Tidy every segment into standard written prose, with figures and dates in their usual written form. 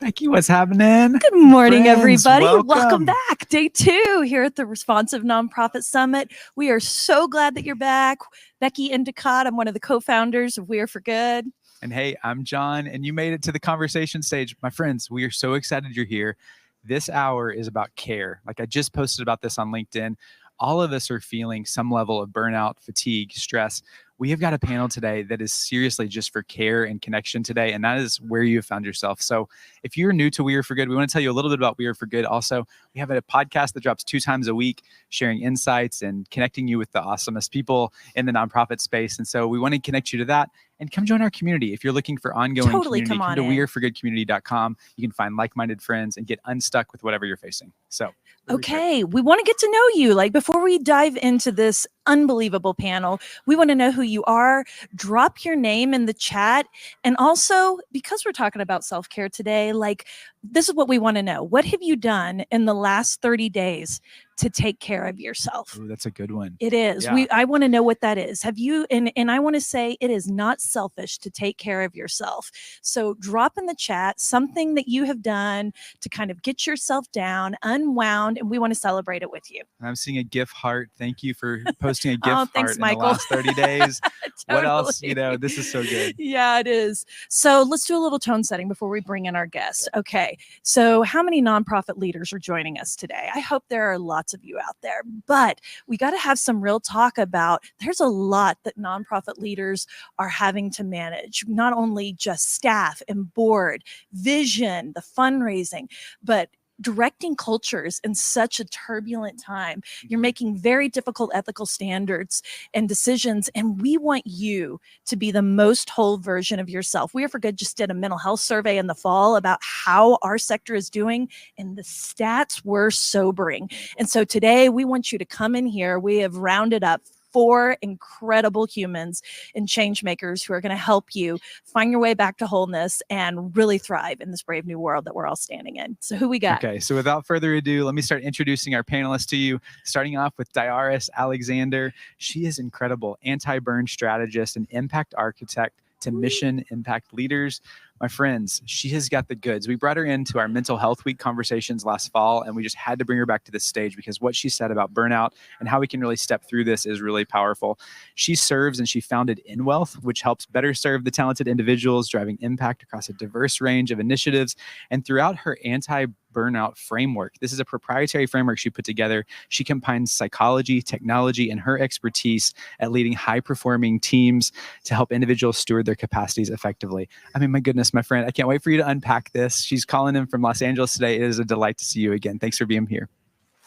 Becky, what's happening? Good morning, Friends, everybody. welcome back. Day 2 here at the Responsive Nonprofit Summit. We are so glad that you're back. Becky Endicott, I'm one of the co-founders of We Are For Good. And hey, I'm John, and you made it to the conversation stage. My friends, we are so excited you're here. This hour is about care. Like I just posted about this on LinkedIn. All of us are feeling some level of burnout, fatigue, stress. We have got a panel today that is seriously just for care and connection today, and that is where you have found yourself. So if you're new to We Are For Good, we want to tell you a little bit about We Are For Good. Also, we have a podcast that drops 2 times a week, sharing insights and connecting you with the awesomest people in the nonprofit space. And so we want to connect you to that. And come join our community. If you're looking for ongoing community, come to weareforgoodcommunity.com. You can find like-minded friends and get unstuck with whatever you're facing. So, okay, we want to get to know you. Like before we dive into this unbelievable panel, we want to know who you are. Drop your name in the chat. And also, because we're talking about self-care today, like this is what we want to know. What have you done in the last 30 days to take care of yourself? Ooh, that's a good one. It is. Yeah. I want to know what that is. Have you, and I want to say it is not selfish to take care of yourself. So drop in the chat something that you have done to kind of get yourself down, unwound, and we want to celebrate it with you. I'm seeing a GIF heart. Thank you for posting a GIF Oh, thanks, heart Michael. in the last 30 days. What else? Totally. This is so good. Yeah, it is. So let's do a little tone setting before we bring in our guests. Okay. So how many nonprofit leaders are joining us today? I hope there are lots of you out there, but we got to have some real talk about there's a lot that nonprofit leaders are having to manage, not only just staff and board, vision, the fundraising, but directing cultures in such a turbulent time. You're making very difficult ethical standards and decisions, and we want you to be the most whole version of yourself. We Are For Good just did a mental health survey in the fall about how our sector is doing, and the stats were sobering. And so today we want you to come in here. We have rounded up 4 incredible humans and change makers who are going to help you find your way back to wholeness and really thrive in this brave new world that we're all standing in. So who we got? Okay, so without further ado, let me start introducing our panelists to you, starting off with Diaris Alexander. She is incredible, anti-burn strategist and impact architect to mission impact leaders. My friends, she has got the goods. We brought her into our mental health week conversations last fall, and we just had to bring her back to this stage because what she said about burnout and how we can really step through this is really powerful. She serves and she founded In Wealth, which helps better serve the talented individuals, driving impact across a diverse range of initiatives. And throughout her anti-burnout framework, this is a proprietary framework she put together. She combines psychology, technology, and her expertise at leading high-performing teams to help individuals steward their capacities effectively. I mean, my goodness, my friend, I can't wait for you to unpack this. She's calling in from Los Angeles today. It is a delight to see you again. Thanks for being here.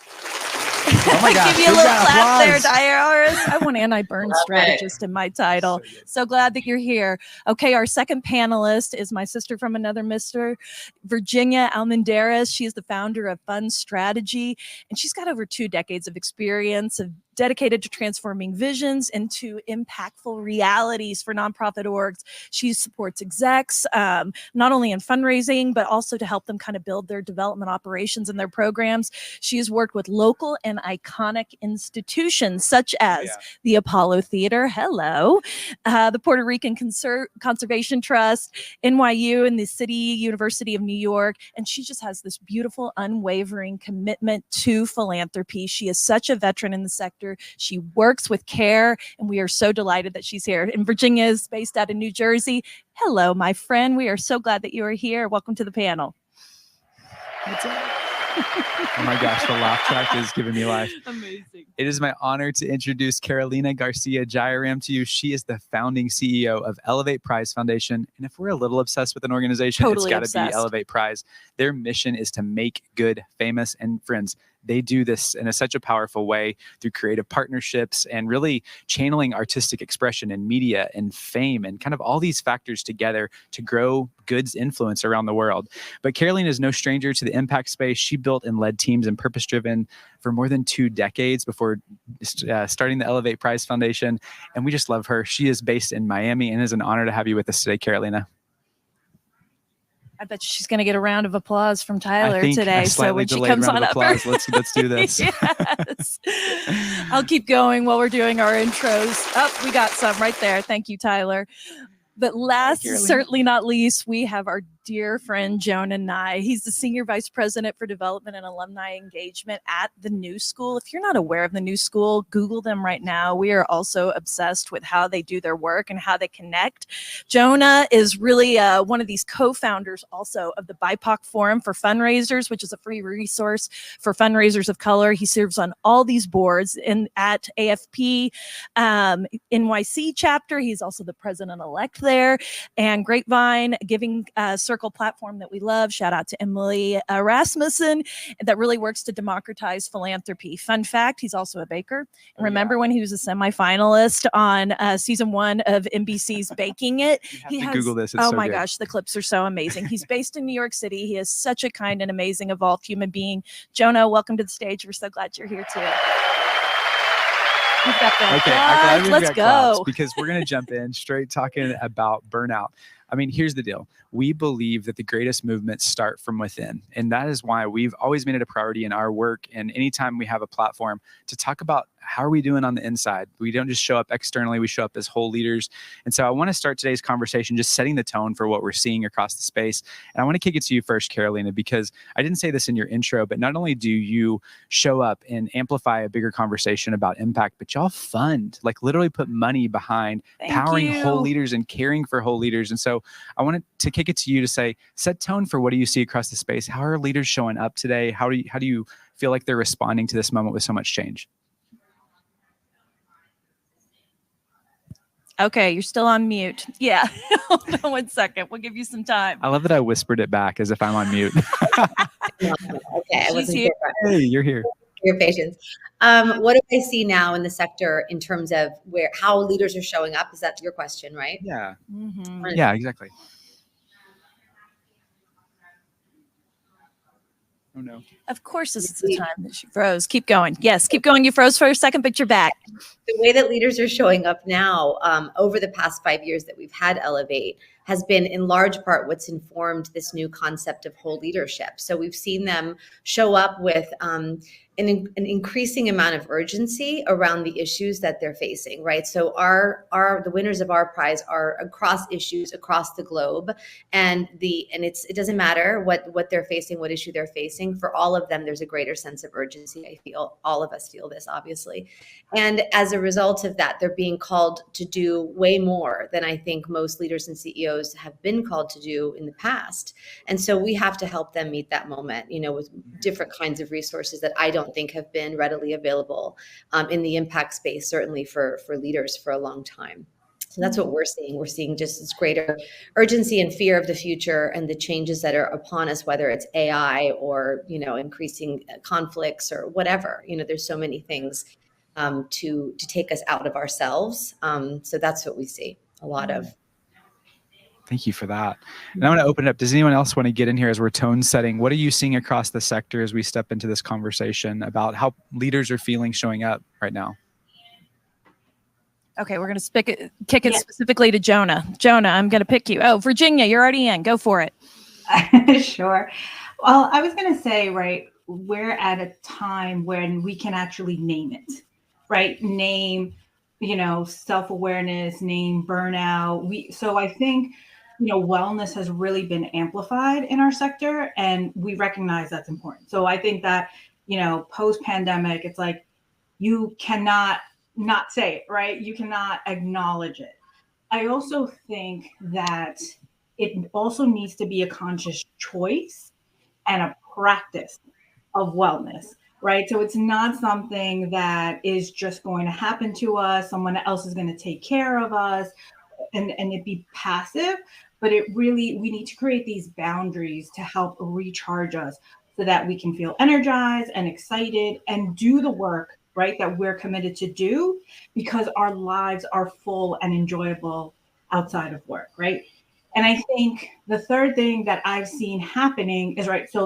Oh my gosh. Give you a little clap there, Diaris. I want anti-burn strategist in my title. So glad that you're here. Okay, our second panelist is my sister from another mister, Virginia Almendarez. She is the founder of Fund Strategy, and she's got over 2 decades of experience of dedicated to transforming visions into impactful realities for nonprofit orgs. She supports execs, not only in fundraising, but also to help them kind of build their development operations and their programs. She has worked with local and iconic institutions such as the Apollo Theater, the Puerto Rican Conservation Trust, NYU, and the City University of New York. And she just has this beautiful, unwavering commitment to philanthropy. She is such a veteran in the sector. She works with care, and we are so delighted that she's here. And Virginia is based out of New Jersey. Hello, my friend. We are so glad that you are here. Welcome to the panel. What's up? Oh my gosh, the laugh track is giving me life. Amazing. It is my honor to introduce Carolina Garcia Jayaram to you. She is the founding CEO of Elevate Prize Foundation. And if we're a little obsessed with an organization, it's got to be Elevate Prize. Their mission is to make good famous. And friends, they do this in such a powerful way through creative partnerships and really channeling artistic expression and media and fame and kind of all these factors together to grow goods influence around the world. But Caroline is no stranger to the impact space. She built and led teams in purpose-driven for more than 2 decades before starting the Elevate Prize Foundation. And we just love her. She is based in Miami, and it is an honor to have you with us today, Carolina. I bet she's going to get a round of applause from Tyler today. So when she comes on up, let's do this. Yes. I'll keep going while we're doing our intros. Oh, we got some right there. Thank you, Tyler. But last, certainly not least, we have our dear friend Jonah Nye. He's the Senior Vice President for Development and Alumni Engagement at the New School. If you're not aware of the New School, Google them right now. We are also obsessed with how they do their work and how they connect. Jonah is really one of these co-founders also of the BIPOC Forum for Fundraisers, which is a free resource for fundraisers of color. He serves on all these boards at AFP NYC chapter. He's also the president-elect there, and Grapevine Giving Circle platform that we love. Shout out to Emily Rasmussen, that really works to democratize philanthropy. Fun fact, he's also a baker. And remember when he was a semifinalist on season 1 of NBC's Baking It? You have to Google this. It's oh so my good. gosh, the clips are so amazing. He's based in New York City. He is such a kind and amazing, evolved human being. Jonah, welcome to the stage. We're so glad you're here too. We've got the okay, let's go. Because we're going to jump in straight talking about burnout. I mean, here's the deal. We believe that the greatest movements start from within. And that is why we've always made it a priority in our work. And anytime we have a platform to talk about how are we doing on the inside, we don't just show up externally, we show up as whole leaders. And so I want to start today's conversation just setting the tone for what we're seeing across the space. And I want to kick it to you first, Carolina, because I didn't say this in your intro, but not only do you show up and amplify a bigger conversation about impact, but y'all fund, like literally put money behind powering whole leaders and caring for whole leaders. And so I wanted to kick it to you to say, set tone for what do you see across the space? How are leaders showing up today? How do you feel like they're responding to this moment with so much change? Okay, you're still on mute. Yeah, hold on 1 second. We'll give you some time. I love that I whispered it back as if I'm on mute. Okay, I wasn't here. Hey, you're here. Your patience. What do I see now in the sector in terms of how leaders are showing up? Is that your question, right? Yeah. Mm-hmm. Yeah, exactly. Oh no. Of course, this is the time that she froze. Keep going. Yes, keep going. You froze for a second, but you're back. The way that leaders are showing up now over the past 5 years that we've had Elevate has been in large part what's informed this new concept of whole leadership. So we've seen them show up with an increasing amount of urgency around the issues that they're facing, right? So the winners of our prize are across issues across the globe, and it doesn't matter what they're facing, what issue they're facing. For all of them, there's a greater sense of urgency. I feel all of us feel this, obviously, and as a result of that, they're being called to do way more than I think most leaders and CEOs have been called to do in the past. And so we have to help them meet that moment, with different kinds of resources that I don't think have been readily available in the impact space, certainly for leaders for a long time. So that's what we're seeing. We're seeing just this greater urgency and fear of the future and the changes that are upon us, whether it's AI or, increasing conflicts or whatever. There's so many things to take us out of ourselves. So that's what we see a lot of. Thank you for that. And I want to open it up. Does anyone else want to get in here as we're tone setting? What are you seeing across the sector as we step into this conversation about how leaders are feeling showing up right now? Okay, we're going to kick it specifically to Jonah. Jonah, I'm going to pick you. Oh, Virginia, you're already in. Go for it. Sure. Well, I was going to say, right, we're at a time when we can actually name it, right? Name, self-awareness, name burnout. So I think, wellness has really been amplified in our sector, and we recognize that's important. So I think that, post-pandemic, it's like you cannot not say it, right? You cannot acknowledge it. I also think that it also needs to be a conscious choice and a practice of wellness, right? So it's not something that is just going to happen to us. Someone else is going to take care of us and it be passive, but we need to create these boundaries to help recharge us so that we can feel energized and excited and do the work, right, that we're committed to do, because our lives are full and enjoyable outside of work, right? And I think the third thing that I've seen happening is, right, so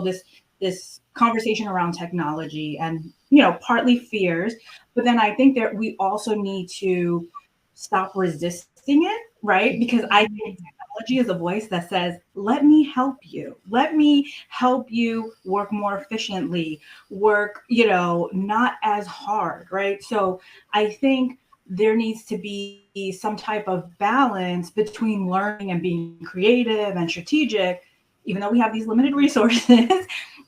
this conversation around technology and, partly fears, but then I think that we also need to stop resisting it, right? Because I think technology is a voice that says, let me help you. Let me help you work more efficiently, work, not as hard, right? So I think there needs to be some type of balance between learning and being creative and strategic even though we have these limited resources,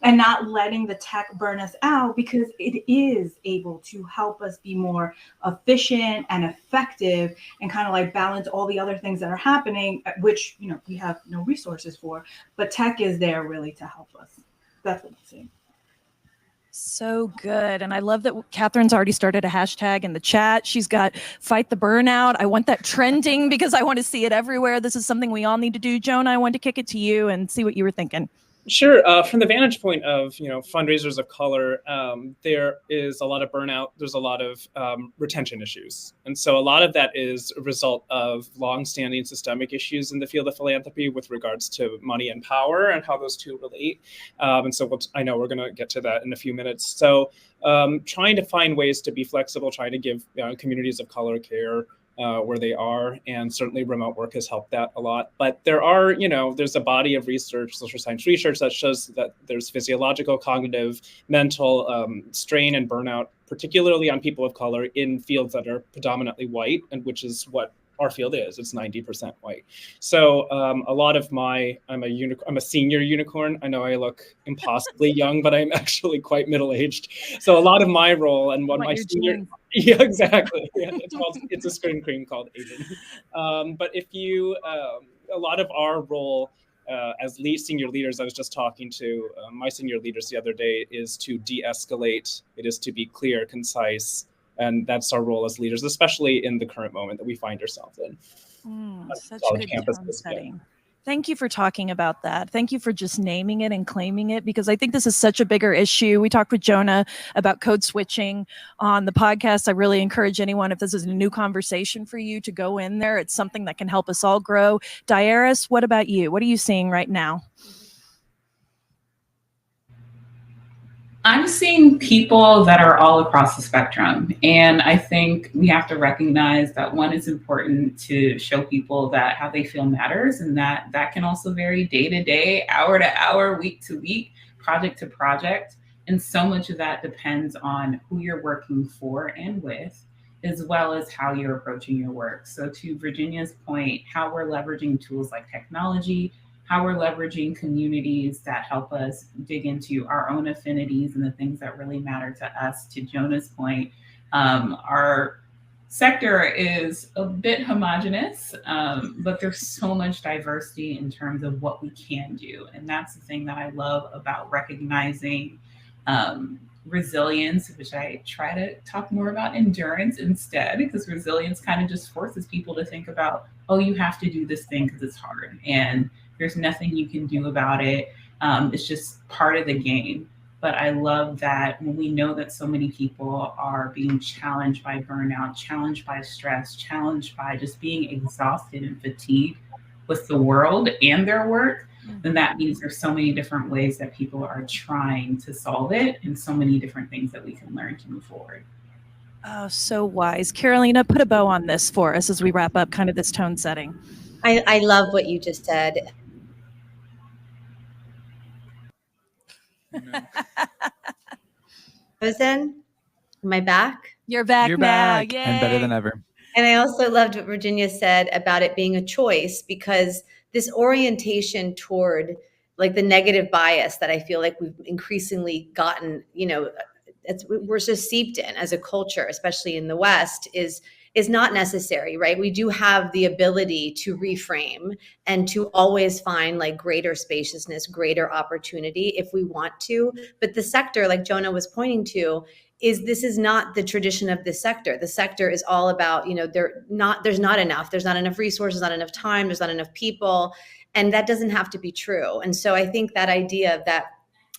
and not letting the tech burn us out, because it is able to help us be more efficient and effective and kind of like balance all the other things that are happening, which, you know, we have no resources for, but tech is there really to help us. That's what I'm saying. So good. And I love that Catherine's already started a hashtag in the chat. She's got fight the burnout. I want that trending because I want to see it everywhere. This is something we all need to do. Jonah, I want to kick it to you and see what you were thinking. Sure. From the vantage point of, you know, fundraisers of color, there is a lot of burnout. There's a lot of retention issues. And so a lot of that is a result of longstanding systemic issues in the field of philanthropy with regards to money and power and how those two relate. And so I know we're going to get to that in a few minutes. So trying to find ways to be flexible, trying to give communities of color care where they are, and certainly remote work has helped that a lot. But there are, you know, there's a body of research, social science research, that shows that there's physiological, cognitive, mental strain and burnout, particularly on people of color in fields that are predominantly white, and which is what our field is. It's 90% white. So a lot of I'm a senior unicorn. I know I look impossibly young, but I'm actually quite middle-aged. So a lot of my role and what my senior, yeah, exactly. Yeah, it's a screen cream called Asian. But if you, a lot of our role as senior leaders, I was just talking to my senior leaders the other day, is to de-escalate. It is to be clear, concise, and that's our role as leaders, especially in the current moment that we find ourselves in. Such a good tone setting. Thank you for talking about that. Thank you for just naming it and claiming it, because I think this is such a bigger issue. We talked with Jonah about code switching on the podcast. I really encourage anyone, if this is a new conversation for you, to go in there. It's something that can help us all grow. Diaris, what about you? What are you seeing right now? I'm seeing people that are all across the spectrum. And I think we have to recognize that, one, it's important to show people that how they feel matters, and that can also vary day to day, hour to hour, week to week, project to project. And so much of that depends on who you're working for and with, as well as how you're approaching your work. So to Virginia's point, how we're leveraging tools like technology, how we're leveraging communities that help us dig into our own affinities and the things that really matter to us. To Jonah's point, our sector is a bit homogenous, but there's so much diversity in terms of what we can do. And that's the thing that I love about recognizing resilience, which I try to talk more about endurance instead, because resilience kind of just forces people to think about, oh, you have to do this thing because it's hard, and there's nothing you can do about it. It's just part of the game. But I love that when we know that so many people are being challenged by burnout, challenged by stress, challenged by just being exhausted and fatigued with the world and their work, then that means there's so many different ways that people are trying to solve it, and so many different things that we can learn to move forward. Oh, so wise. Carolina, put a bow on this for us as we wrap up kind of this tone setting. I love what you just said. Frozen? Am I back? You're back You're now. back Yay. and better than ever. And I also loved what Virginia said about it being a choice, because this orientation toward like the negative bias that I feel like we've increasingly gotten, you know, we're just seeped in as a culture, especially in the West, is not necessary, right? We do have the ability to reframe and to always find like greater spaciousness, greater opportunity if we want to. But the sector, like Jonah was pointing to, this is not the tradition of this sector. The sector is all about, you know, there's not enough resources, not enough time, there's not enough people. And that doesn't have to be true. And so I think that idea of that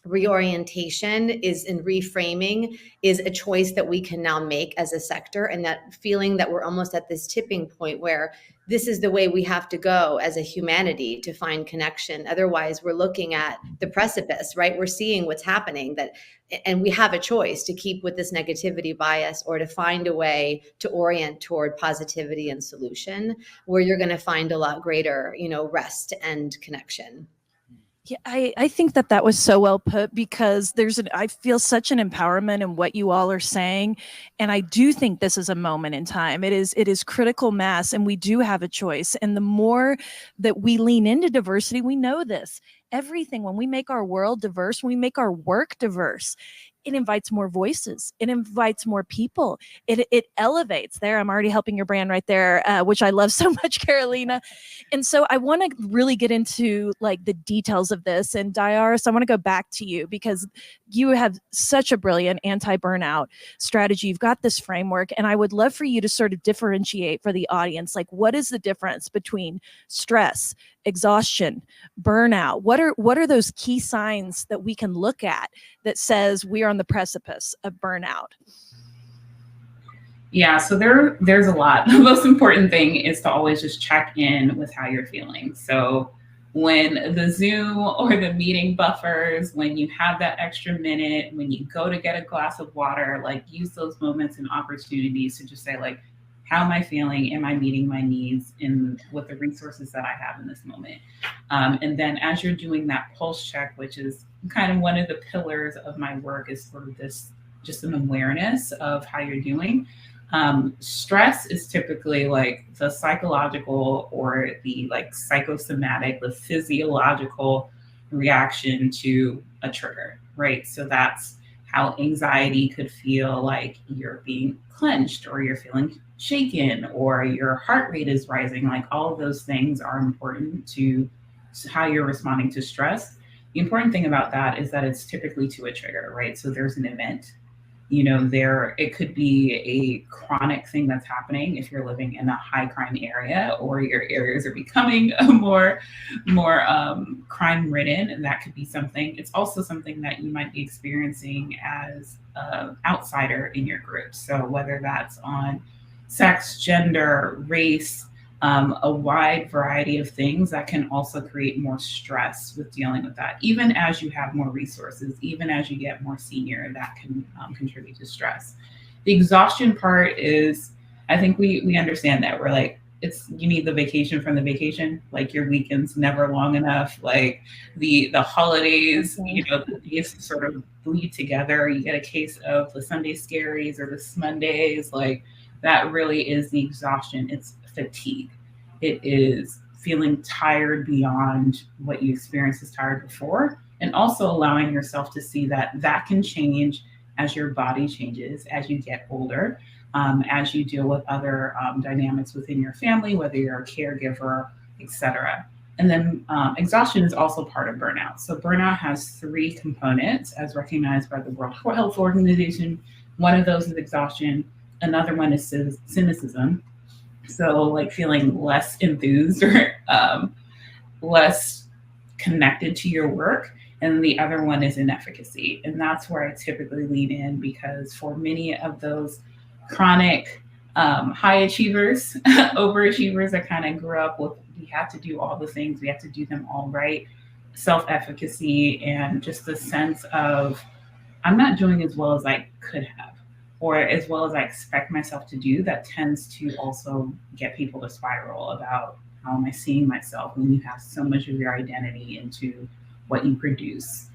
reorientation is in reframing is a choice that we can now make as a sector, and that feeling that we're almost at this tipping point where this is the way we have to go as a humanity to find connection. Otherwise, we're looking at the precipice, right? We're seeing what's happening, and we have a choice to keep with this negativity bias or to find a way to orient toward positivity and solution, where you're going to find a lot greater, you know, rest and connection. Yeah, I think that was so well put, because I feel such an empowerment in what you all are saying. And I do think this is a moment in time. It is critical mass, and we do have a choice. And the more that we lean into diversity, we know this. everything. When we make our world diverse, when we make our work diverse, it invites more voices. It invites more people. It elevates. There, I'm already helping your brand right there, which I love so much, Carolina. And so I want to really get into like the details of this. And Diaris, I want to go back to you because you have such a brilliant anti-burnout strategy. You've got this framework, and I would love for you to sort of differentiate for the audience. Like, what is the difference between stress, exhaustion, burnout? What are those key signs that we can look at that says we are on the precipice of burnout? Yeah, so there's a lot. The most important thing is to always just check in with how you're feeling. So when the Zoom or the meeting buffers, when you have that extra minute, when you go to get a glass of water, like use those moments and opportunities to just say like, how am I feeling? Am I meeting my needs with the resources that I have in this moment? And then as you're doing that pulse check, which is kind of one of the pillars of my work, is sort of this, just an awareness of how you're doing. Stress is typically like the psychological or the like psychosomatic, the physiological reaction to a trigger, right? So that's how anxiety could feel like you're being clenched or you're feeling shaken or your heart rate is rising. Like all of those things are important to how you're responding to stress. The important thing about that is that it's typically to a trigger, right? So there's an event, it could be a chronic thing that's happening if you're living in a high crime area or your areas are becoming more crime ridden, and that could be something. It's also something that you might be experiencing as an outsider in your group. So whether that's on sex, gender, race, a wide variety of things that can also create more stress with dealing with that. Even as you have more resources, even as you get more senior, that can contribute to stress. The exhaustion part is, I think we understand that. We're like, you need the vacation from the vacation. Like your weekend's never long enough. Like the holidays, the days sort of bleed together. You get a case of the Sunday scaries or the Mondays. Like that really is the exhaustion. It's fatigue. It is feeling tired beyond what you experienced as tired before, and also allowing yourself to see that can change as your body changes, as you get older, as you deal with other dynamics within your family, whether you're a caregiver, etc. And then exhaustion is also part of burnout. So burnout has 3 components as recognized by the World Health Organization. One of those is exhaustion. Another one is cynicism. So like feeling less enthused or less connected to your work. And the other one is inefficacy. And that's where I typically lean in, because for many of those chronic high achievers, overachievers that kind of grew up with, we have to do all the things, we have to do them all right, self-efficacy, and just the sense of, I'm not doing as well as I could have, or as well as I expect myself to do, that tends to also get people to spiral about how am I seeing myself when you have so much of your identity into what you produce.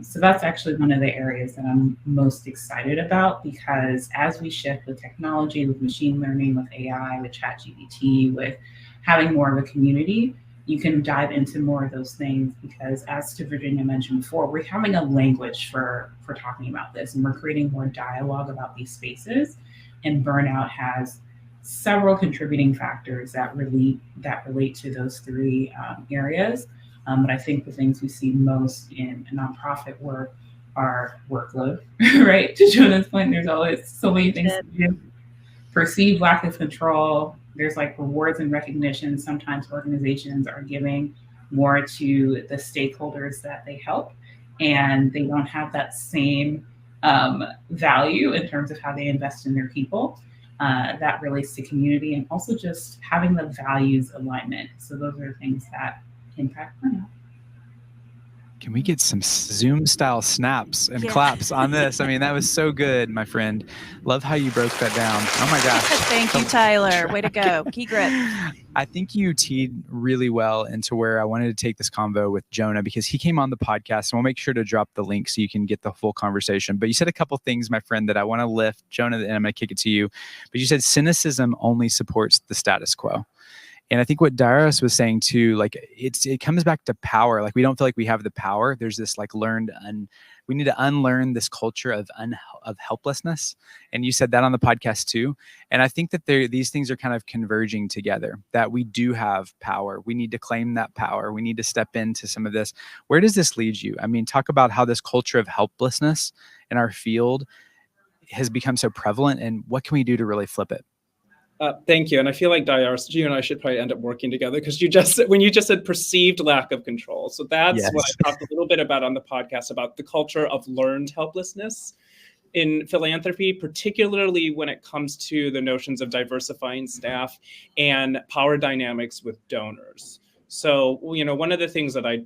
So that's actually one of the areas that I'm most excited about, because as we shift with technology, with machine learning, with AI, with ChatGPT, with having more of a community, you can dive into more of those things, because as to Virginia mentioned before, we're having a language for talking about this, and we're creating more dialogue about these spaces. And burnout has several contributing factors that relate to those 3 areas. But I think the things we see most in nonprofit work are workload, right? To Jonah's point, there's always so many things to do. Perceived lack of control. There's like rewards and recognition. Sometimes organizations are giving more to the stakeholders that they help, and they don't have that same value in terms of how they invest in their people. That relates to community, and also just having the values alignment. So those are things that impact burnout. Can we get some Zoom style snaps and claps on this? I mean, that was so good, my friend. Love how you broke that down. Oh my gosh. Thank you, Tyler. Way to go. Key grip. I think you teed really well into where I wanted to take this convo with Jonah, because he came on the podcast, and we'll make sure to drop the link so you can get the full conversation. But you said a couple things, my friend, that I want to lift. Jonah, and I'm going to kick it to you. But you said cynicism only supports the status quo. And I think what Darius was saying too, like it comes back to power. Like we don't feel like we have the power. There's this like we need to unlearn this culture of helplessness. And you said that on the podcast too. And I think that these things are kind of converging together, that we do have power. We need to claim that power. We need to step into some of this. Where does this lead you? I mean, talk about how this culture of helplessness in our field has become so prevalent, and what can we do to really flip it? Thank you. And I feel like Darius, you and I should probably end up working together, because when you just said perceived lack of control. So that's what I talked a little bit about on the podcast, about the culture of learned helplessness in philanthropy, particularly when it comes to the notions of diversifying staff and power dynamics with donors. So, one of the things that I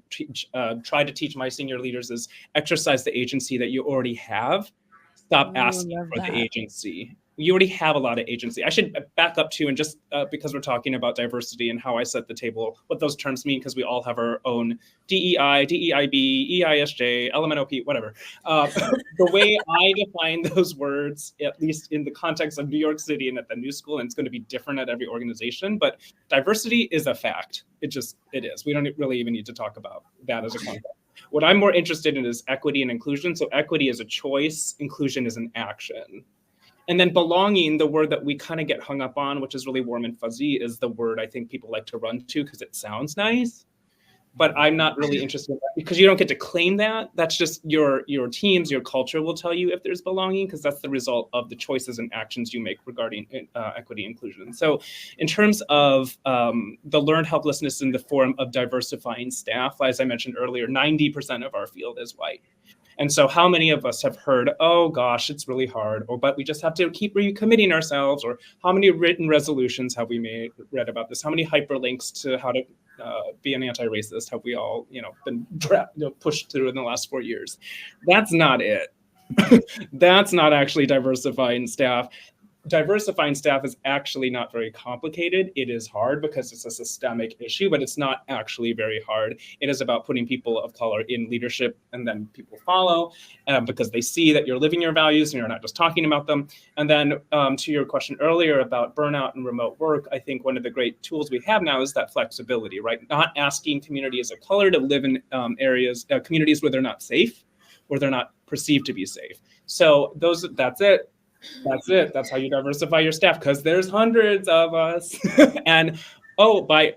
try to teach my senior leaders is exercise the agency that you already have. Stop asking for the agency. You already have a lot of agency. I should back up too, and just because we're talking about diversity and how I set the table, what those terms mean, because we all have our own DEI, DEIB, EISJ, LMNOP, whatever. The way I define those words, at least in the context of New York City and at the New School, and it's going to be different at every organization, but diversity is a fact. It is. We don't really even need to talk about that as a concept. What I'm more interested in is equity and inclusion. So equity is a choice, inclusion is an action. And then belonging, the word that we kind of get hung up on, which is really warm and fuzzy, is the word I think people like to run to because it sounds nice. But I'm not really interested in that, because you don't get to claim that. That's just your teams, your culture will tell you if there's belonging, because that's the result of the choices and actions you make regarding equity and inclusion. So in terms of the learned helplessness in the form of diversifying staff, as I mentioned earlier, 90% of our field is white. And so how many of us have heard, oh gosh, it's really hard, or but we just have to keep recommitting ourselves, or how many written resolutions have we read about this? How many hyperlinks to how to be an anti-racist have we all been pushed through in the last 4 years? That's not it. That's not actually diversifying staff. Diversifying staff is actually not very complicated. It is hard because it's a systemic issue, but it's not actually very hard. It is about putting people of color in leadership, and then people follow because they see that you're living your values and you're not just talking about them. And then to your question earlier about burnout and remote work, I think one of the great tools we have now is that flexibility, right? Not asking communities of color to live in communities where they're not safe, where they're not perceived to be safe. So that's it. That's how you diversify your staff, because there's hundreds of us. And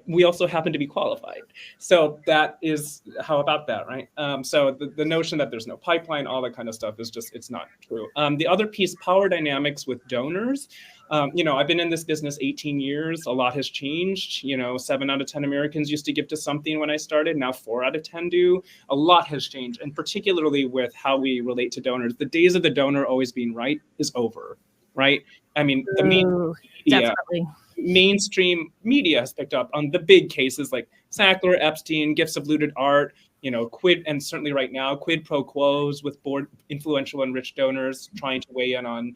we also happen to be qualified. So that is, how about that, right? So the notion that there's no pipeline, all that kind of stuff is just, it's not true. The other piece, power dynamics with donors. I've been in this business 18 years. A lot has changed. 7 out of 10 Americans used to give to something when I started. Now 4 out of 10 do. A lot has changed, and particularly with how we relate to donors. The days of the donor always being right is over, right? I mean, mainstream media has picked up on the big cases like Sackler, Epstein, gifts of looted art, quid, and certainly right now, quid pro quos with board influential and rich donors trying to weigh in on,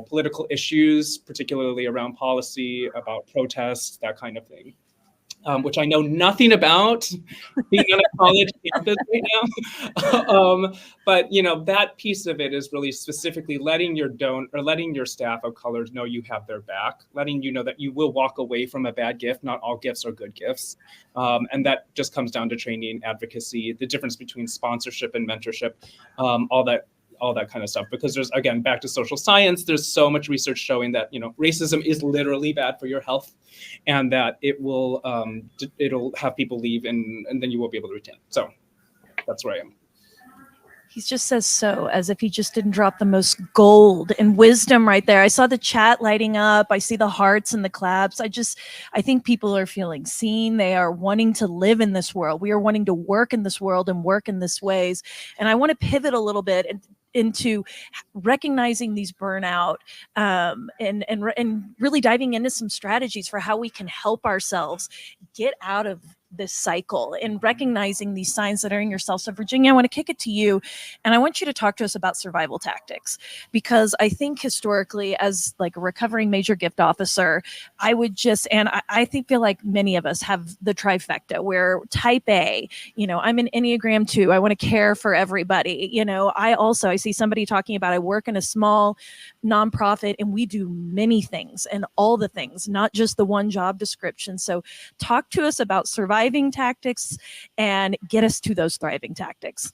political issues, particularly around policy, about protests, that kind of thing. Which I know nothing about, being on a college campus right now. But that piece of it is really specifically letting your staff of colors know you have their back, letting you know that you will walk away from a bad gift. Not all gifts are good gifts. And that just comes down to training, advocacy, the difference between sponsorship and mentorship, all that kind of stuff. Because there's, again, back to social science, there's so much research showing that, racism is literally bad for your health, and that it'll have people leave, and then you won't be able to retain. So that's where I am. He just says so as if he just didn't drop the most gold and wisdom right there. I saw the chat lighting up. I see the hearts and the claps. I think people are feeling seen. They are wanting to live in this world. We are wanting to work in this world and work in this ways. And I want to pivot a little bit into recognizing these burnout and really diving into some strategies for how we can help ourselves get out of this cycle and recognizing these signs that are in yourself. So Virginia, I want to kick it to you, and I want you to talk to us about survival tactics, because I think historically, as like a recovering major gift officer, I would just, and I think feel like many of us have the trifecta where type A, I'm an Enneagram 2. I want to care for everybody. I see somebody talking about, I work in a small nonprofit and we do many things and all the things, not just the one job description. So talk to us about surviving tactics and get us to those thriving tactics.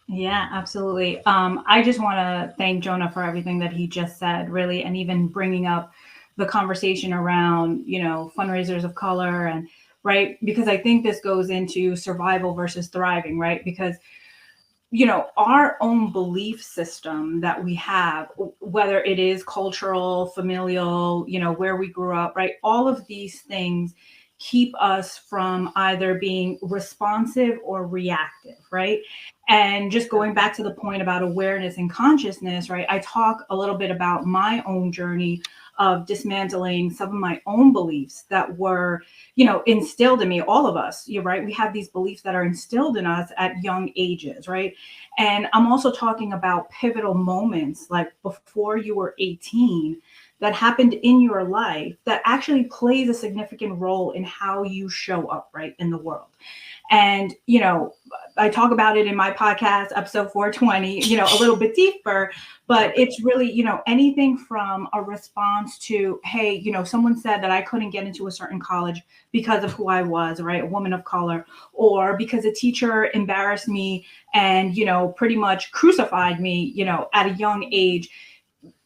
Yeah, absolutely. I just want to thank Jonah for everything that he just said, really, and even bringing up the conversation around, fundraisers of color, and right, because I think this goes into survival versus thriving, right? Because our own belief system that we have, whether it is cultural, familial, where we grew up, right? All of these things keep us from either being responsive or reactive, right? And just going back to the point about awareness and consciousness, right? I talk a little bit about my own journey of dismantling some of my own beliefs that were, instilled in me, all of us, you're right. We have these beliefs that are instilled in us at young ages, right? And I'm also talking about pivotal moments, like before you were 18, that happened in your life that actually plays a significant role in how you show up, right, in the world. And, I talk about it in my podcast, episode 420, a little bit deeper, but it's really, anything from a response to, hey, someone said that I couldn't get into a certain college because of who I was, right? A woman of color, or because a teacher embarrassed me and, pretty much crucified me, at a young age.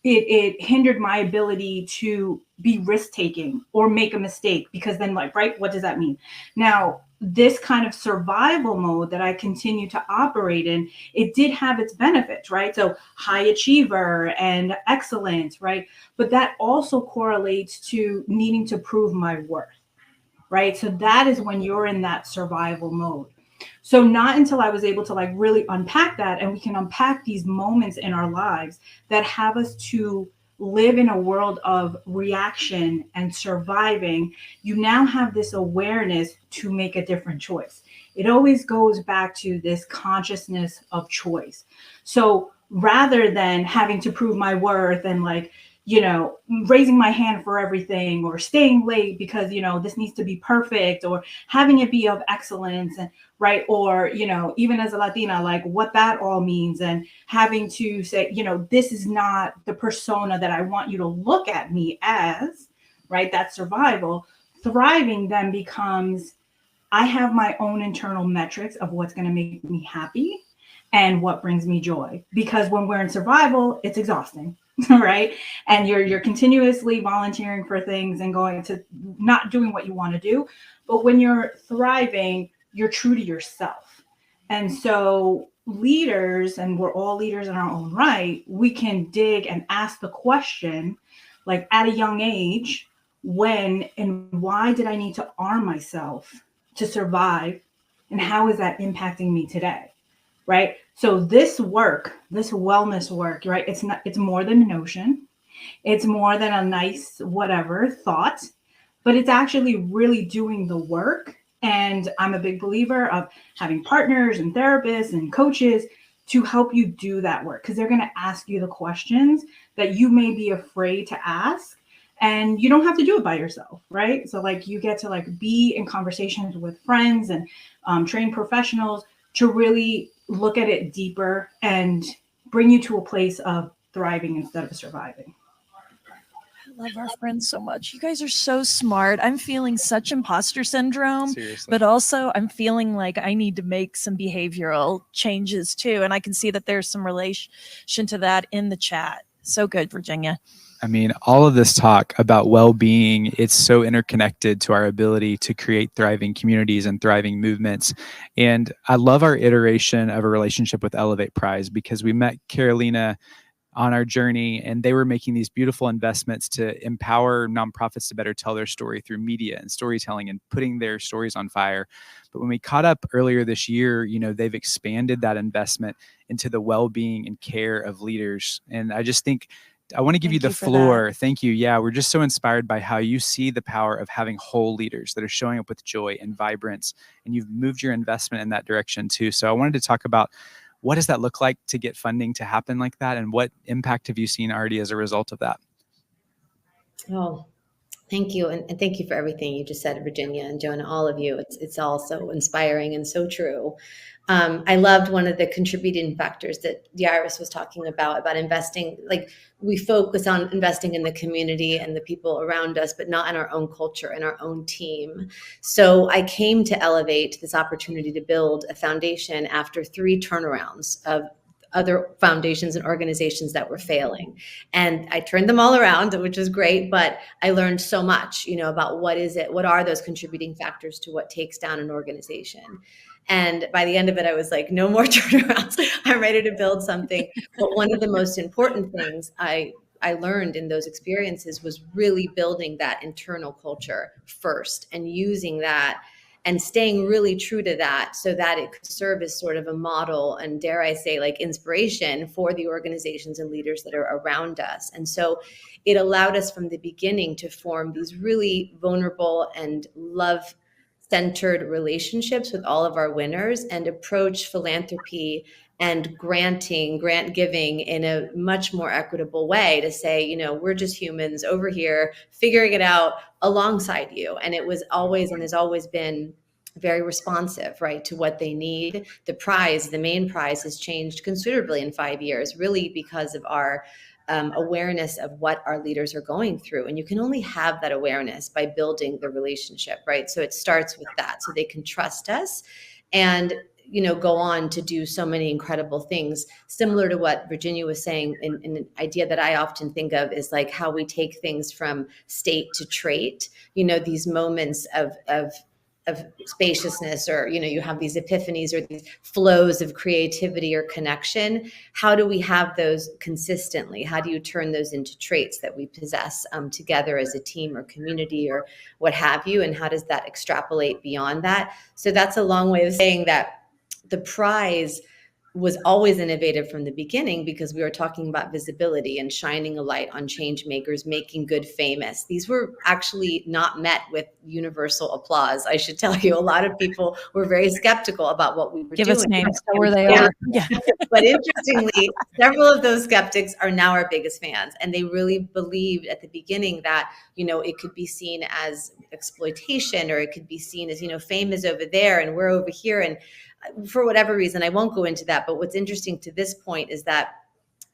It hindered my ability to be risk-taking or make a mistake, because then, like, right, what does that mean? Now, this kind of survival mode that I continue to operate in, it did have its benefits, right? So high achiever and excellence, right? But that also correlates to needing to prove my worth, right? So that is when you're in that survival mode. So not until I was able to really unpack that, and we can unpack these moments in our lives that have us to live in a world of reaction and surviving, you now have this awareness to make a different choice. It always goes back to this consciousness of choice. So rather than having to prove my worth and raising my hand for everything, or staying late because, this needs to be perfect, or having it be of excellence, and right. Or, even as a Latina, what that all means, and having to say, this is not the persona that I want you to look at me as, right? That's survival. Thriving then becomes, I have my own internal metrics of what's going to make me happy and what brings me joy. Because when we're in survival, it's exhausting. Right. And you're continuously volunteering for things and going to not doing what you want to do. But when you're thriving, you're true to yourself. And so leaders, and we're all leaders in our own right, we can dig and ask the question, like at a young age, when and why did I need to arm myself to survive? And how is that impacting me today? Right. So this work, this wellness work, right? It's more than a notion. It's more than a nice, whatever thought, but it's actually really doing the work. And I'm a big believer of having partners and therapists and coaches to help you do that work, because they're going to ask you the questions that you may be afraid to ask. And you don't have to do it by yourself, right? So you get to be in conversations with friends and trained professionals to really look at it deeper and bring you to a place of thriving instead of surviving. I love our friends so much. You guys are so smart. I'm feeling such imposter syndrome. Seriously. But also I'm feeling like I need to make some behavioral changes too. And I can see that there's some relation to that in the chat. So good, Virginia. I mean, all of this talk about well-being, it's so interconnected to our ability to create thriving communities and thriving movements. And I love our iteration of a relationship with Elevate Prize, because we met Carolina on our journey, and they were making these beautiful investments to empower nonprofits to better tell their story through media and storytelling and putting their stories on fire. But when we caught up earlier this year, they've expanded that investment into the well-being and care of leaders. And I just think I want to give Thank you you the for floor. Thank you. Yeah, we're just so inspired by how you see the power of having whole leaders that are showing up with joy and vibrance, and you've moved your investment in that direction too. So I wanted to talk about what does that look like to get funding to happen like that, and what impact have you seen already as a result of that? Oh, thank you. And thank you for everything you just said, Virginia and Jonah, all of you. It's all so inspiring and so true. I loved one of the contributing factors that Diaris was talking about investing. Like, we focus on investing in the community and the people around us, but not in our own culture and our own team. So I came to Elevate this opportunity to build a foundation after 3 turnarounds of other foundations and organizations that were failing. And I turned them all around, which was great, but I learned so much, about what are those contributing factors to what takes down an organization. And by the end of it, I was like, no more turnarounds. I'm ready to build something. But one of the most important things I learned in those experiences was really building that internal culture first and using that and staying really true to that so that it could serve as sort of a model and, dare I say, like inspiration for the organizations and leaders that are around us. And so it allowed us from the beginning to form these really vulnerable and love-centered relationships with all of our winners and approach philanthropy and grant giving in a much more equitable way to say, we're just humans over here figuring it out alongside you. And it was always and has always been very responsive, right, to what they need. The main prize has changed considerably in 5 years, really because of our awareness of what our leaders are going through. And you can only have that awareness by building the relationship, right? So it starts with that, so they can trust us and go on to do so many incredible things. Similar to what Virginia was saying, in an idea that I often think of is like how we take things from state to trait, these moments of spaciousness, or you have these epiphanies or these flows of creativity or connection. How do we have those consistently? How do you turn those into traits that we possess together as a team or community or what have you? And how does that extrapolate beyond that? So that's a long way of saying that the prize was always innovative from the beginning, because we were talking about visibility and shining a light on change makers, making good famous. These were actually not met with universal applause. I should tell you, a lot of people were very skeptical about what we were doing. Give us names where they are. Yeah. But interestingly, several of those skeptics are now our biggest fans. And they really believed at the beginning that, it could be seen as exploitation, or it could be seen as, fame is over there and we're over here. And for whatever reason, I won't go into that. But what's interesting to this point is that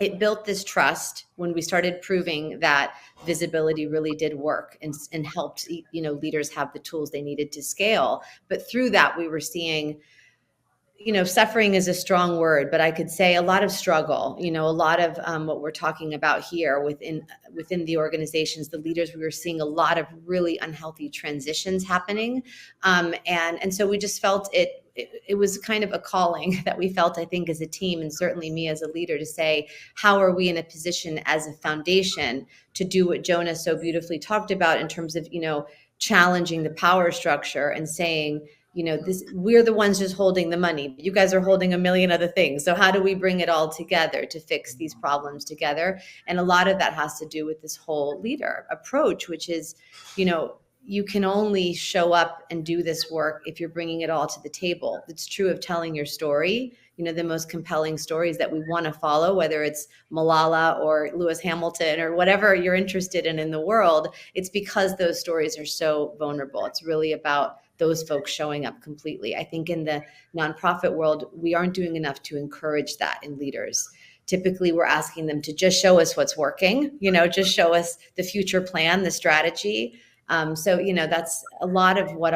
it built this trust when we started proving that visibility really did work and helped, leaders have the tools they needed to scale. But through that, we were seeing, suffering is a strong word, but I could say a lot of struggle, a lot of what we're talking about here within the organizations, the leaders, we were seeing a lot of really unhealthy transitions happening. And so we just felt it was kind of a calling that we felt, I think, as a team, and certainly me as a leader, to say, how are we in a position as a foundation to do what Jonah so beautifully talked about in terms of, challenging the power structure and saying, we're the ones just holding the money. You guys are holding a million other things. So how do we bring it all together to fix these problems together? And a lot of that has to do with this whole leader approach, which is, you can only show up and do this work if you're bringing it all to the table. It's true of telling your story. The most compelling stories that we want to follow, whether it's Malala or Lewis Hamilton or whatever you're interested in the world, it's because those stories are so vulnerable. It's really about those folks showing up completely. I think in the nonprofit world, we aren't doing enough to encourage that in leaders. Typically, we're asking them to just show us what's working, just show us the future plan, the strategy. So, that's a lot of what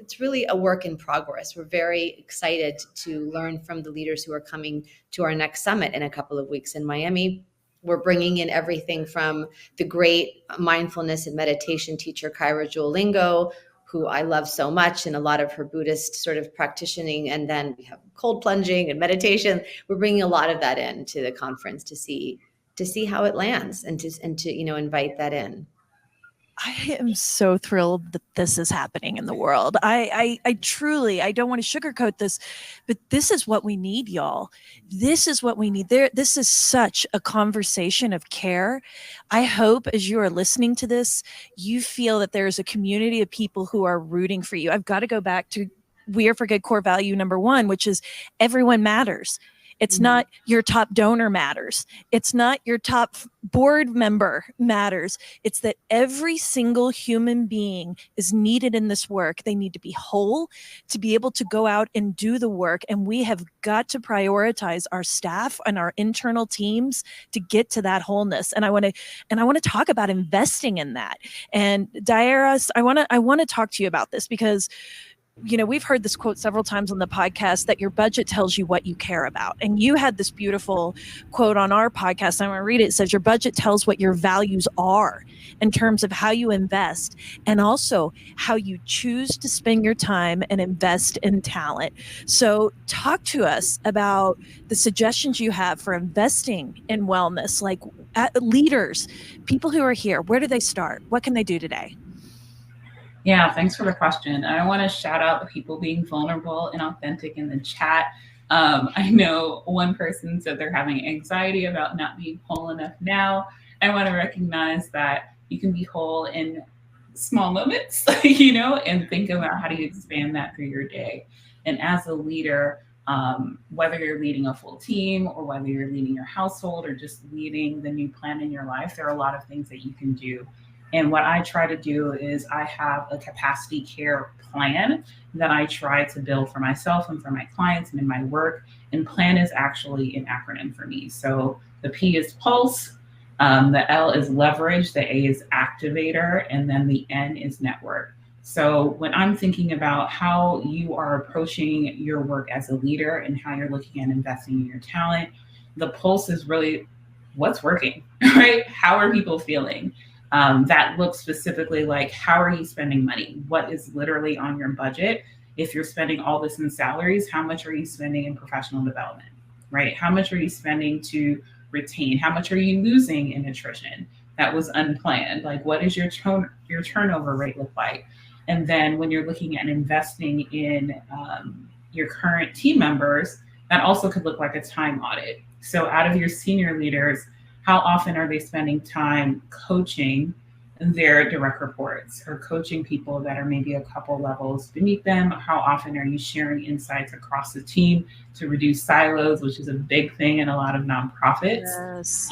it's really a work in progress. We're very excited to learn from the leaders who are coming to our next summit in a couple of weeks in Miami. We're bringing in everything from the great mindfulness and meditation teacher, Kyra Jolingo, who I love so much, and a lot of her Buddhist sort of practicing. And then we have cold plunging and meditation. We're bringing a lot of that in to the conference to see how it lands and to invite that in. I am so thrilled that this is happening in the world. I truly, I don't want to sugarcoat this, but this is what we need, y'all. This is what we need. This is such a conversation of care. I hope as you are listening to this, you feel that there's a community of people who are rooting for you. I've got to go back to We Are for Good core value number 1, which is everyone matters. It's not your top donor matters. It's not your top board member matters. It's that every single human being is needed in this work. They need to be whole to be able to go out and do the work. And we have got to prioritize our staff and our internal teams to get to that wholeness. And I want to talk about investing in that. And Daira, I want to talk to you about this because we've heard this quote several times on the podcast that your budget tells you what you care about. And you had this beautiful quote on our podcast. I'm going to read it. It says, your budget tells what your values are in terms of how you invest and also how you choose to spend your time and invest in talent. So talk to us about the suggestions you have for investing in wellness, like leaders, people who are here. Where do they start? What can they do today? Yeah, thanks for the question. I want to shout out the people being vulnerable and authentic in the chat. I know one person said they're having anxiety about not being whole enough now. I want to recognize that you can be whole in small moments, and think about how do you expand that through your day. And as a leader, whether you're leading a full team or whether you're leading your household or just leading the new plan in your life, there are a lot of things that you can do. And what I try to do is I have a capacity care plan that I try to build for myself and for my clients and in my work. And plan is actually an acronym for me. So the P is pulse, the L is leverage, the A is activator, and then the N is network. So when I'm thinking about how you are approaching your work as a leader and how you're looking at investing in your talent, the pulse is really what's working, right? How are people feeling? That looks specifically like, how are you spending money? What is literally on your budget? If you're spending all this in salaries, how much are you spending in professional development, right? How much are you spending to retain? How much are you losing in attrition? That was unplanned. Like, what is your turnover rate look like? And then when you're looking at investing in your current team members, that also could look like a time audit. So out of your senior leaders, how often are they spending time coaching their direct reports or coaching people that are maybe a couple levels beneath them? How often are you sharing insights across the team to reduce silos, which is a big thing in a lot of nonprofits? Yes.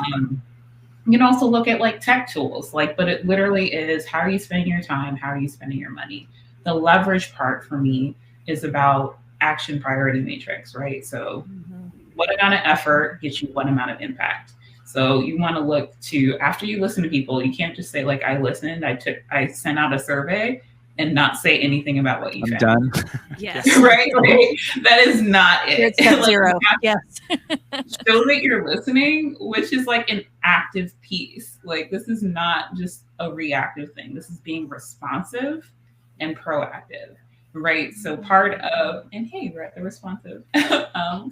You can also look at like tech tools, but it literally is, how are you spending your time? How are you spending your money? The leverage part for me is about action priority matrix, right? So what amount of effort gets you what amount of impact? So you want to look to, after you listen to people, you can't just say like, I listened, I sent out a survey and not say anything about what you found. Done. Yes. Right? That is not it. It's step zero. Yes. Show that you're listening, which is like an active piece. Like, this is not just a reactive thing. This is being responsive and proactive. Right. So part of, and hey, we're at the responsive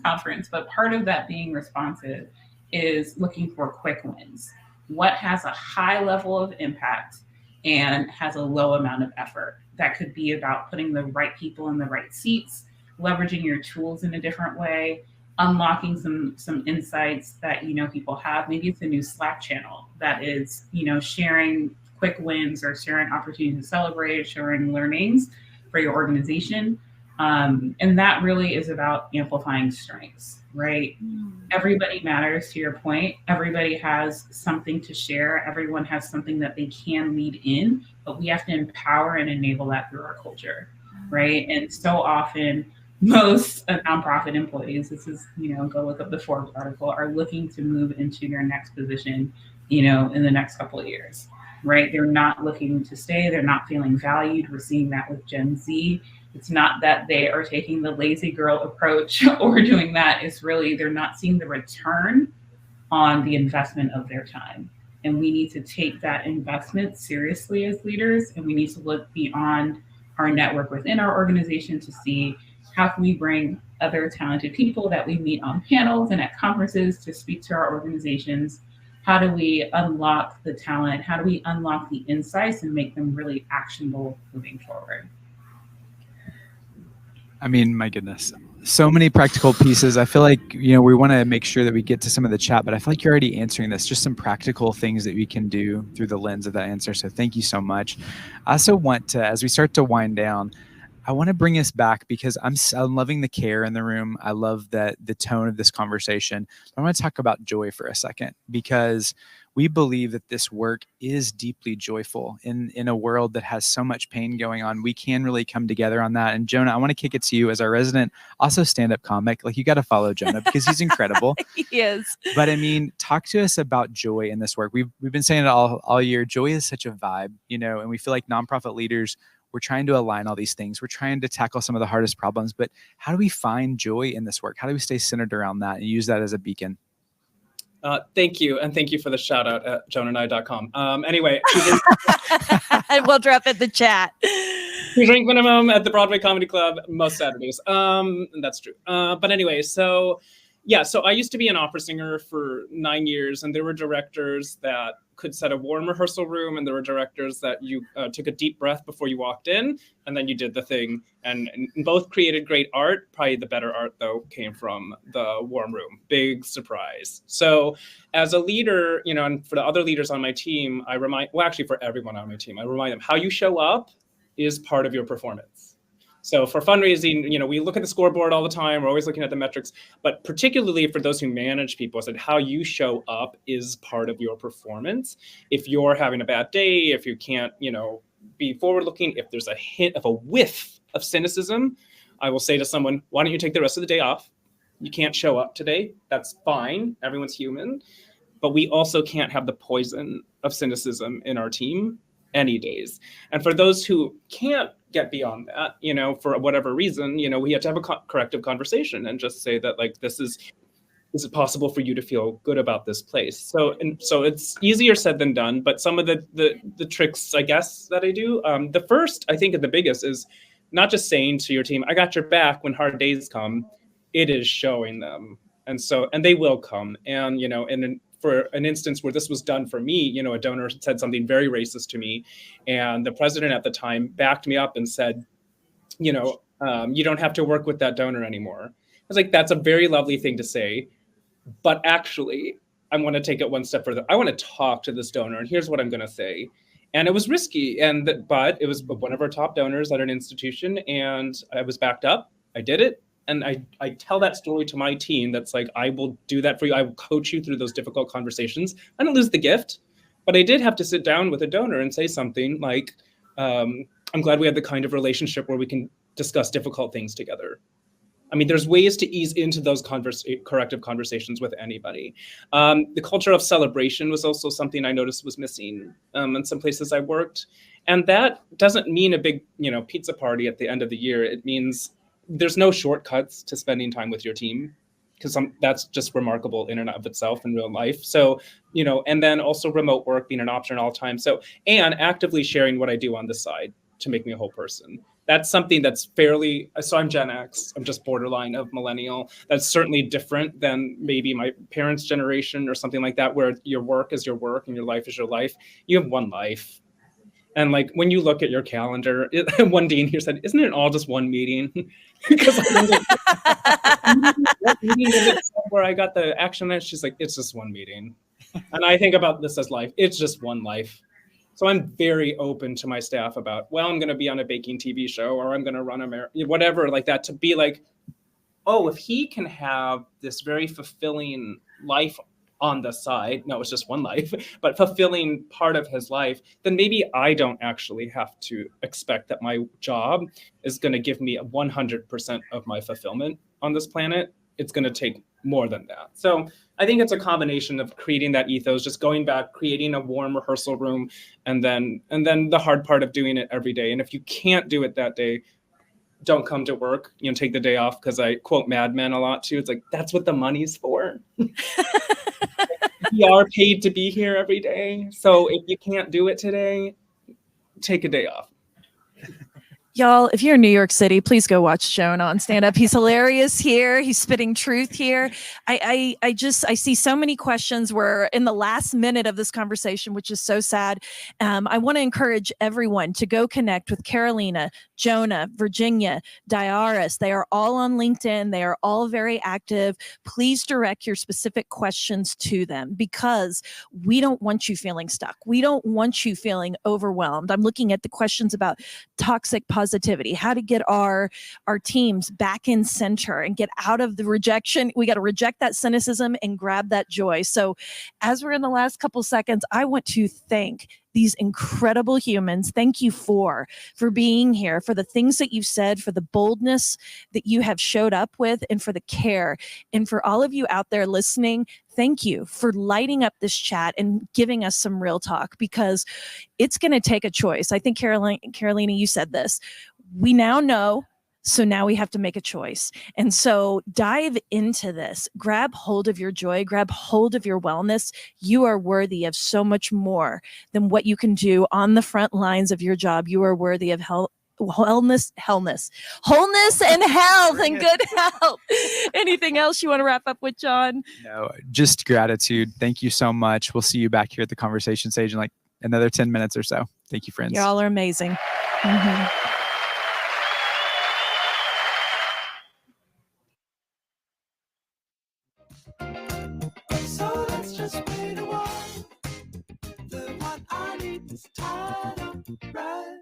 conference, but part of that being responsive is looking for quick wins. What has a high level of impact and has a low amount of effort? That could be about putting the right people in the right seats, leveraging your tools in a different way, unlocking some insights that people have. Maybe it's a new Slack channel that is sharing quick wins or sharing opportunities to celebrate, sharing learnings for your organization. And that really is about amplifying strengths, right? Everybody matters, to your point. Everybody has something to share. Everyone has something that they can lead in, but we have to empower and enable that through our culture, right? And so often, most nonprofit employees, this is, go look up the Forbes article, are looking to move into their next position, in the next couple of years, right? They're not looking to stay. They're not feeling valued. We're seeing that with Gen Z. It's not that they are taking the lazy girl approach or doing that. It's really, they're not seeing the return on the investment of their time. And we need to take that investment seriously as leaders. And we need to look beyond our network within our organization to see how can we bring other talented people that we meet on panels and at conferences to speak to our organizations How do we unlock the talent? How do we unlock the insights and make them really actionable moving forward? I mean, my goodness, so many practical pieces. I feel like, we want to make sure that we get to some of the chat, but I feel like you're already answering this, just some practical things that we can do through the lens of that answer. So thank you so much. I also want to, as we start to wind down, I want to bring us back because I'm loving the care in the room. I love the tone of this conversation. I want to talk about joy for a second, because we believe that this work is deeply joyful in a world that has so much pain going on. We can really come together on that. And Jonah, I want to kick it to you as our resident, also stand-up comic. Like, you got to follow Jonah because he's incredible. He is. But I mean, talk to us about joy in this work. We've been saying it all year. Joy is such a vibe, and we feel like nonprofit leaders, we're trying to align all these things. We're trying to tackle some of the hardest problems, but how do we find joy in this work? How do we stay centered around that and use that as a beacon? Thank you. And thank you for the shout out at joanandI.com. Anyway, and we'll drop it in the chat. We drink minimum at the Broadway Comedy Club most Saturdays. That's true. But anyway, so I used to be an opera singer for 9 years, and there were directors that could set a warm rehearsal room, and there were directors that you took a deep breath before you walked in, and then you did the thing. And both created great art. Probably the better art, though, came from the warm room. Big surprise. So as a leader, and for the other leaders on my team, for everyone on my team, I remind them how you show up is part of your performance. So for fundraising, we look at the scoreboard all the time. We're always looking at the metrics, but particularly for those who manage people, I said how you show up is part of your performance. If you're having a bad day, if you can't, be forward-looking, if there's a hint of a whiff of cynicism, I will say to someone, why don't you take the rest of the day off? You can't show up today. That's fine. Everyone's human. But we also can't have the poison of cynicism in our team any days. And for those who can't get beyond that, for whatever reason, we have to have a corrective conversation and just say that, like, is it possible for you to feel good about this place? So it's easier said than done, but some of the tricks, I guess, that I do, the first, I think, and the biggest is not just saying to your team, I got your back when hard days come. It is showing them. And they will come. And, for an instance where this was done for me, a donor said something very racist to me, and the president at the time backed me up and said, you don't have to work with that donor anymore. I was like, that's a very lovely thing to say, but actually, I want to take it one step further. I want to talk to this donor, and here's what I'm going to say. And it was risky, but it was one of our top donors at an institution, and I was backed up. I did it. And I tell that story to my team. That's like, I will do that for you. I will coach you through those difficult conversations. I don't lose the gift, but I did have to sit down with a donor and say something like, I'm glad we have the kind of relationship where we can discuss difficult things together. I mean, there's ways to ease into those corrective conversations with anybody. The culture of celebration was also something I noticed was missing in some places I worked. And that doesn't mean a big, pizza party at the end of the year. It means there's no shortcuts to spending time with your team, because that's just remarkable in and of itself in real life. So, and then also remote work being an option all the time. So, and actively sharing what I do on the side to make me a whole person. That's something that's so I'm Gen X, I'm just borderline of millennial. That's certainly different than maybe my parents' generation or something like that, where your work is your work and your life is your life. You have one life. And like, when you look at your calendar, one dean here said, isn't it all just one meeting? Because what meeting is it where I got the action? And she's like, it's just one meeting. And I think about this as life. It's just one life. So I'm very open to my staff about, well, I'm going to be on a baking TV show, or I'm going to run a marathon, whatever like that, to be like, oh, if he can have this very fulfilling life on the side, no, it's just one life, but fulfilling part of his life, then maybe I don't actually have to expect that my job is going to give me 100% of my fulfillment on this planet. It's going to take more than that. So I think it's a combination of creating that ethos, just going back, creating a warm rehearsal room, and then the hard part of doing it every day. And if you can't do it that day, don't come to work, take the day off, because I quote Mad Men a lot too. It's like, that's what the money's for. We are paid to be here every day. So if you can't do it today, take a day off. Y'all, if you're in New York City, please go watch Jonah on stand up. He's hilarious here. He's spitting truth here. I see so many questions where in the last minute of this conversation, which is so sad. I want to encourage everyone to go connect with Carolina, Jonah, Virginia, Diaris. They are all on LinkedIn. They are all very active. Please direct your specific questions to them because we don't want you feeling stuck. We don't want you feeling overwhelmed. I'm looking at the questions about toxic positivity, how to get our teams back in center and get out of the rejection. We got to reject that cynicism and grab that joy. So as we're in the last couple seconds, I want to thank these incredible humans. Thank you for being here, for the things that you've said, for the boldness that you have showed up with, and for the care. And for all of you out there listening, thank you for lighting up this chat and giving us some real talk because it's going to take a choice. I think Carolina, you said this. We now know. So now we have to make a choice. And so dive into this, grab hold of your joy, grab hold of your wellness. You are worthy of so much more than what you can do on the front lines of your job. You are worthy of wholeness, and health and good health. Anything else you want to wrap up with, John? No, just gratitude. Thank you so much. We'll see you back here at the conversation stage in like another 10 minutes or so. Thank you, friends. Y'all are amazing. Mm-hmm. So let's just wait a while. The one I need is tied up right.